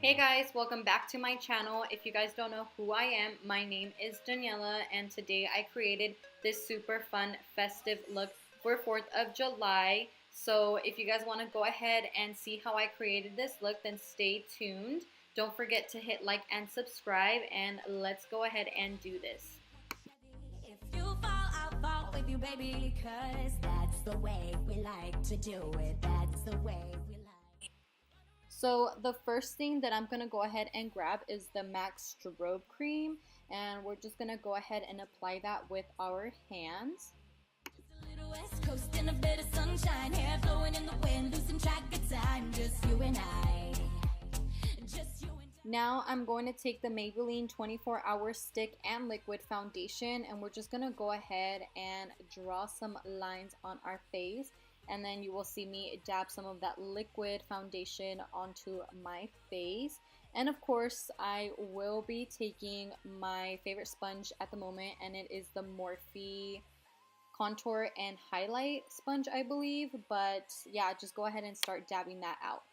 Hey guys, welcome back to my channel. If you guys don't know who I am, my name is Daniela and today I created this super fun festive look for 4th of July. So if you guys want to go ahead and see how I created this look, then stay tuned. Don't forget to hit like and subscribe, and let's go ahead and do this. If you fall, I'll fall with you, baby, 'cause that's the way we like to do it. That's the way we like. So the first thing that I'm going to go ahead and grab is the MAC Strobe Cream, and we're just going to go ahead and apply that with our hands. Just a little West Coast and a bit of sunshine, hair blowing in the wind, losing track of time, just you and I. Just you and I. Now I'm going to take the Maybelline 24-hour stick and liquid foundation, and we're just going to go ahead and draw some lines on our face. And then you will see me dab some of that liquid foundation onto my face. And of course, I will be taking my favorite sponge at the moment, and it is the Morphe Contour and Highlight sponge, I believe. But yeah, just go ahead and start dabbing that out.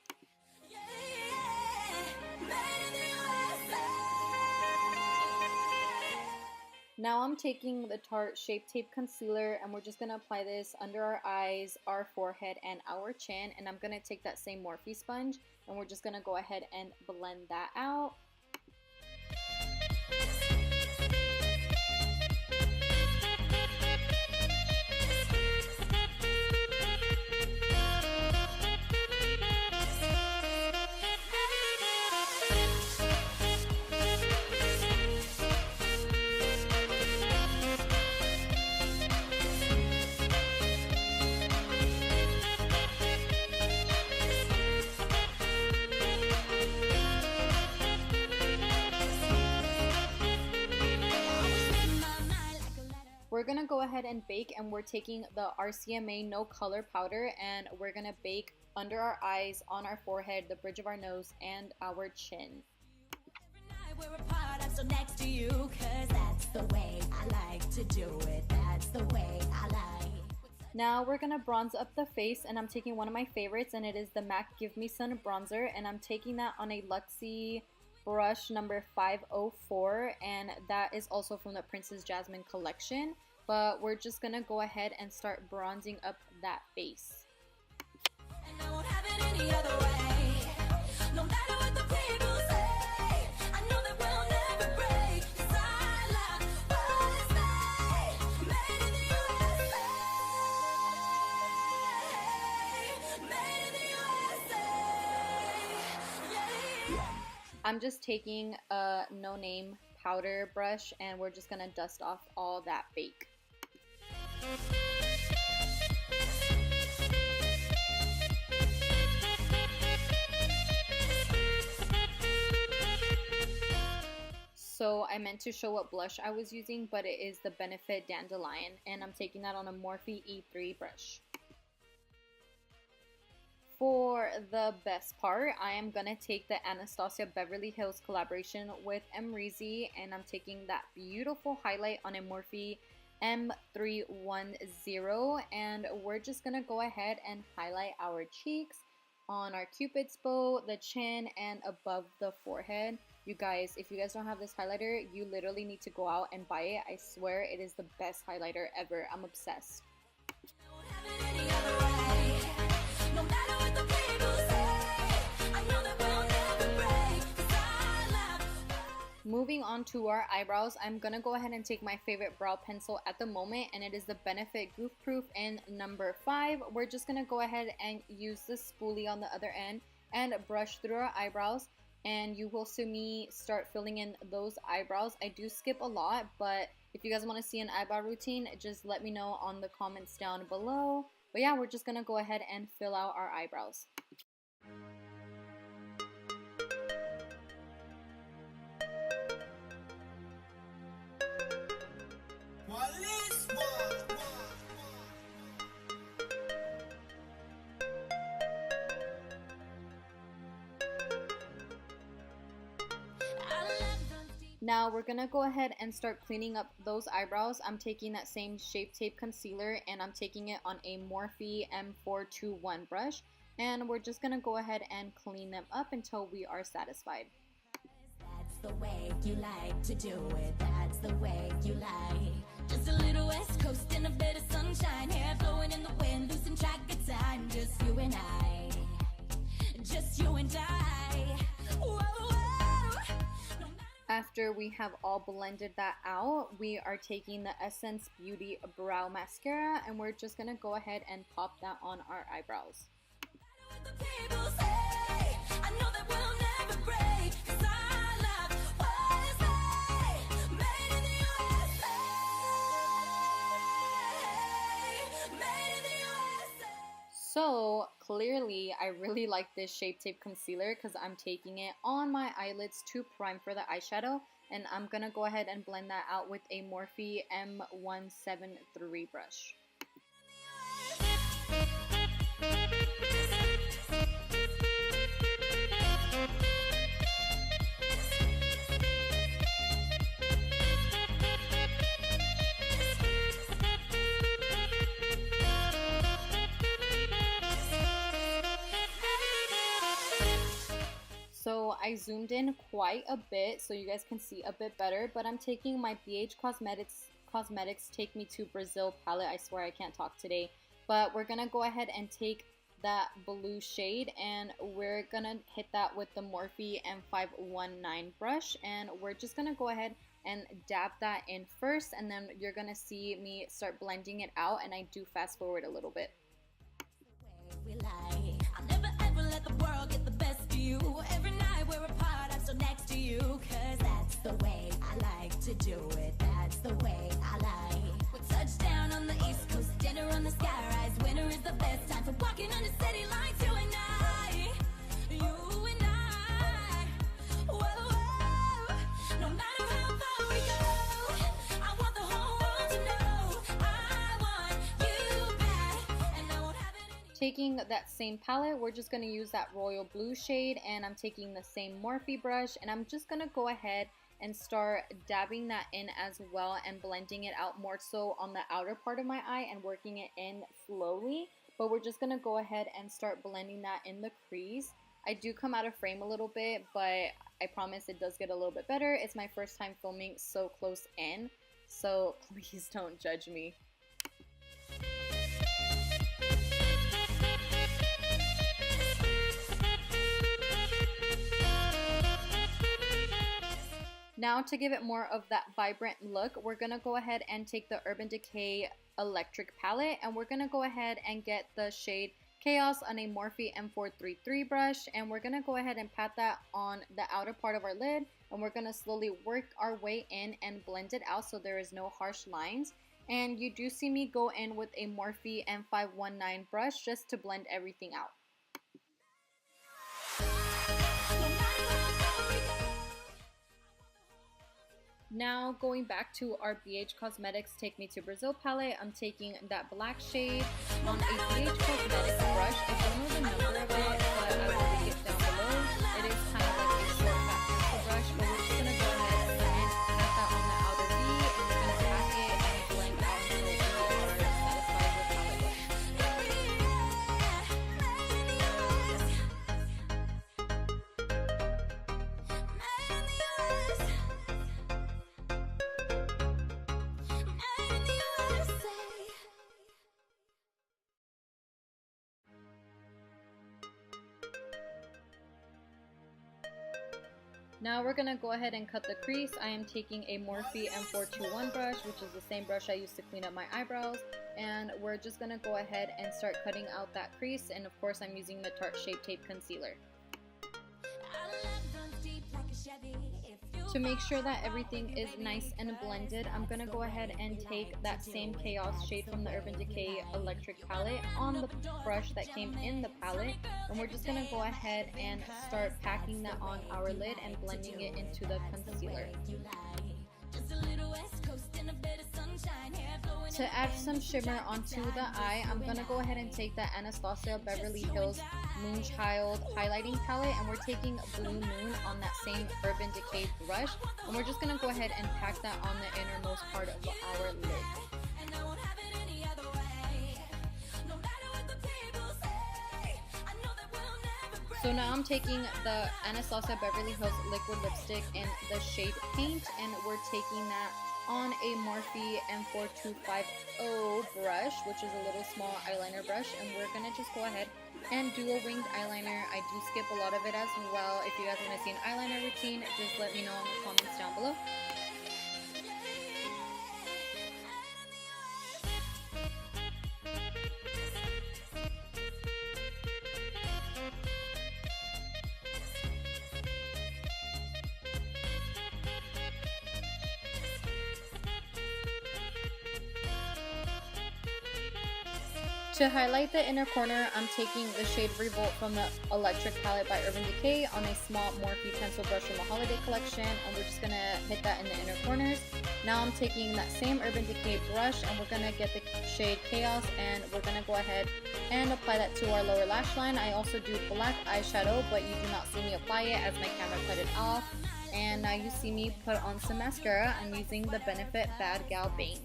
Yeah, yeah. Made in the USA. Now I'm taking the Tarte Shape Tape Concealer, and we're just going to apply this under our eyes, our forehead, and our chin. And I'm going to take that same Morphe sponge, and we're just going to go ahead and blend that out. We're gonna go ahead and bake, and we're taking the RCMA No Color Powder, and we're gonna bake under our eyes, on our forehead, the bridge of our nose, and our chin. Every night we're apart, I'm so next to you, 'cause that's the way I like to do it. That's the way I like. Now we're gonna bronze up the face, and I'm taking one of my favorites, and it is the MAC Give Me Sun bronzer, and I'm taking that on a LUXIE brush number 504, and that is also from the Princess Jasmine collection. But we're just gonna go ahead and start bronzing up that face. And I won't have it any other way. No matter what the people say, I know that we'll never break. 'Cause I love what I say. Made in the USA. Made in the USA. Yeah. I'm just taking a no-name powder brush, and we're just gonna dust off all that bake. So I meant to show what blush I was using, but it is the Benefit Dandelion, and I'm taking that on a Morphe E3 brush. For the best part, I am gonna take the Anastasia Beverly Hills collaboration with Amrezy, and I'm taking that beautiful highlight on a Morphe M310, and we're just gonna go ahead and highlight our cheeks, on our cupid's bow, the chin, and above the forehead. You guys, if you guys don't have this highlighter, you literally need to go out and buy it. I swear it is the best highlighter ever. I'm obsessed. I won't have it any other way. No matter what the people say, I know that we'll never break. 'Cause I love. Moving on to our eyebrows, I'm gonna go ahead and take my favorite brow pencil at the moment, and it is the Benefit Goof Proof in number 5. We're just gonna go ahead and use the spoolie on the other end and brush through our eyebrows, and you will see me start filling in those eyebrows. I do skip a lot, but if you guys want to see an eyebrow routine, just let me know on the comments down below. But yeah, we're just gonna go ahead and fill out our eyebrows. Wallis, Now we're gonna go ahead and start cleaning up those eyebrows. I'm taking that same Shape Tape Concealer, and I'm taking it on a Morphe M421 brush. And we're just gonna go ahead and clean them up until we are satisfied. That's the way you like to do it. That's the way you like. Just a little West Coast and a bit of sunshine. Hair blowing in the wind, losing track of time. Just you and I. Just you and I. Whoa, whoa. After we have all blended that out, we are taking the Essence Beauty Brow Mascara and we're just gonna go ahead and pop that on our eyebrows. The people say, I know that we'll never break, 'cause I love what is made, made in the USA, made in the USA. So clearly I really like this Shape Tape Concealer because I'm taking it on my eyelids to prime for the eyeshadow, and I'm gonna go ahead and blend that out with a Morphe M173 brush. So I zoomed in quite a bit so you guys can see a bit better, but I'm taking my BH Cosmetics Take Me to Brazil palette. I swear I can't talk today. But we're gonna go ahead and take that blue shade and we're gonna hit that with the Morphe M519 brush, and we're just gonna go ahead and dab that in first, and then you're gonna see me start blending it out, and I do fast forward a little bit. We lie. I'll never ever let the world get the best of you. Every night we're apart, I'm still next to you. 'Cause that's the way I like to do it. That's the way I like. We'll touch down on the East Coast, dinner on the skyrise. Winter is the best time for walking under city lights. You and I, you and I. Whoa, whoa. No matter how far we go, I want the whole world to know I want you back, and I won't have it any. Taking that same palette, we're just going to use that royal blue shade, and I'm taking the same Morphe brush, and I'm just going to go ahead and start dabbing that in as well and blending it out more so on the outer part of my eye and working it in slowly. But we're just going to go ahead and start blending that in the crease. I do come out of frame a little bit, but I promise it does get a little bit better. It's my first time filming so close in, so please don't judge me. Now to give it more of that vibrant look, we're going to go ahead and take the UrbanDecay Electric palette, and we're going to go ahead and get the shade Chaos on a Morphe M433 brush, and we're going to go ahead and pat that on the outer part of our lid, and we're going to slowly work our way in and blend it out so there is no harsh lines. And you do see me go in with a Morphe M519 brush just to blend everything out. Now going back to our BH Cosmetics Take Me to Brazil palette, I'm taking that black shade on a BH Cosmetics brush. I don't know the number of it, but I will link it down below. It is kind of like a short fat pencil brush, but we're just going to go ahead and pat that on the outer V, and we're going to pack it and blend out until we are satisfied with how it looks. Now we're going to go ahead and cut the crease. I am taking a Morphe M421 brush, which is the same brush I used to clean up my eyebrows. And we're just going to go ahead and start cutting out that crease. And of course I'm using the Tarte Shape Tape Concealer. To make sure that everything is nice and blended, I'm going to go ahead and take that same Chaos shade from the UrbanDecay Electric palette on the brush that came in the palette, and we're just going to go ahead and start packing that on our lid and blending it into the concealer. To add some shimmer onto the eye, I'm going to go ahead and take that Anastasia Beverly Hills Moonchild highlighting palette, and we're taking Blue Moon on that same UrbanDecay brush, and we're just going to go ahead and pack that on the innermost part of our lid. So now I'm taking the Anastasia Beverly Hills liquid lipstick in the shade Paint, and we're taking that on a Morphe M4250 brush, which is a little small eyeliner brush, and we're gonna just go ahead and do a winged eyeliner. I do skip a lot of it as well. If you guys want to see an eyeliner routine, just let me know in the comments down below. To highlight the inner corner, I'm taking the shade Revolt from the Electric palette by UrbanDecay on a small Morphe pencil brush from the holiday collection, and we're just gonna hit that in the inner corners. Now I'm taking that same UrbanDecay brush, and we're gonna get the shade Chaos, and we're gonna go ahead and apply that to our lower lash line. I also do black eyeshadow, but you do not see me apply it as my camera cut it off. And now you see me put on some mascara. I'm using the Benefit Bad Gal Bane.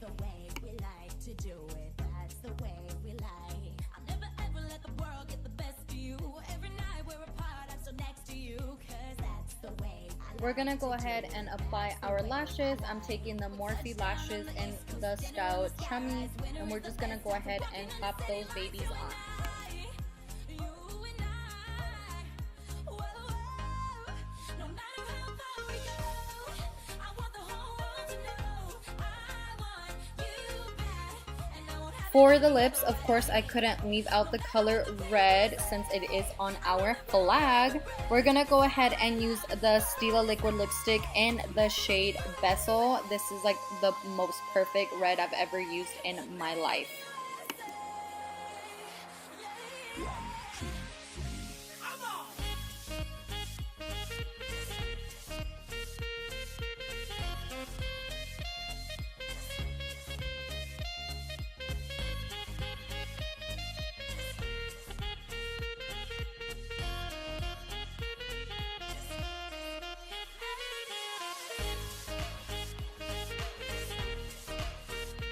We're gonna go ahead and apply our lashes. I'm taking the Morphe lashes in the style Chummy, and we're just gonna go ahead and clap those babies on. For the lips, of course, I couldn't leave out the color red since it is on our flag. We're gonna go ahead and use the Stila liquid lipstick in the shade Beso. This is like the most perfect red I've ever used in my life.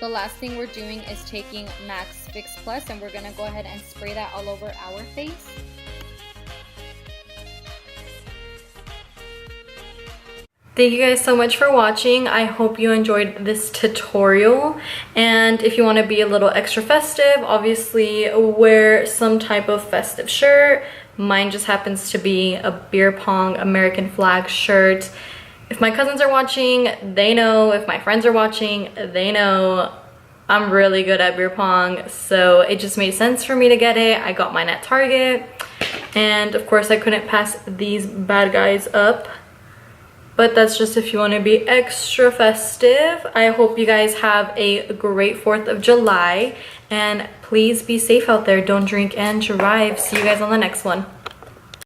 The last thing we're doing is taking Max Fix Plus, and we're gonna go ahead and spray that all over our face. Thank you guys so much for watching. I hope you enjoyed this tutorial, and if you want to be a little extra festive, obviously wear some type of festive shirt. Mine just happens to be a beer pong American flag shirt. If my cousins are watching, they know. If my friends are watching, they know I'm really good at beer pong, so it just made sense for me to get it. I got mine at Target, and of course I couldn't pass these bad guys up. But that's just if you want to be extra festive. I hope you guys have a great 4th of July, and please be safe out there. Don't drink and drive. See you guys on the next one.